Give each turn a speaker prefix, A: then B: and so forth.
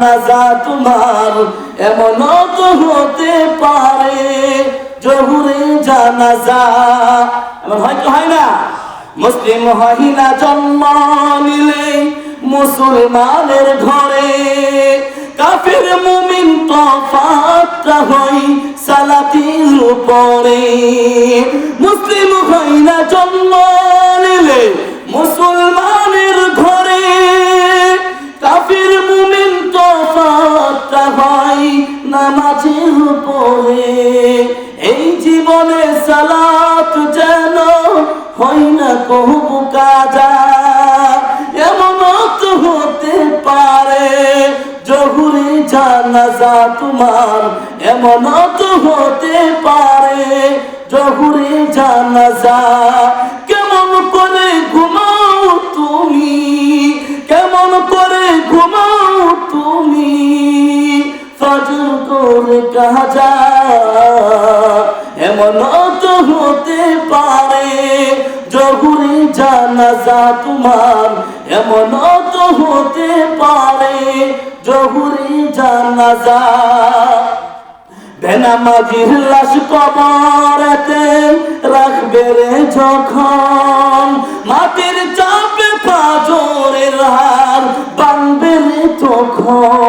A: জানাজা তোমার এমনও তো হতে পারে জহুরে জানাজা এমন হয়তো হয় না মুসলিম হয় না জন্ম নিলে মুসলমানের ঘরে কাফির মুমিন তফাতটা হয় সালাতের উপরে মুসলিম হয় না জন্ম নিলে মুসলমানের ঘরে কাফির মুমিন তফাতটা হয় নামাজের উপরে এই জীবনে সালাত যেন হয় না কবু কাজা এমন তো হতে পারে জহুরে জানাজা তোমার এমন তো হতে পারে জহুরে জানাজা কেমন করে ঘুমাও তুমি কেমন করে ঘুমাও তুমি ফজর করে কাজা এমন তো হতে পারে জহুরে জানাজা তোমার এমন তো হতে পারে জহুরে জানাজা বেনামাজির লাশ কবরেতে রাখবে রে যখন মাটির চাপে পাঁজরের হার বাঁধবে রে তখন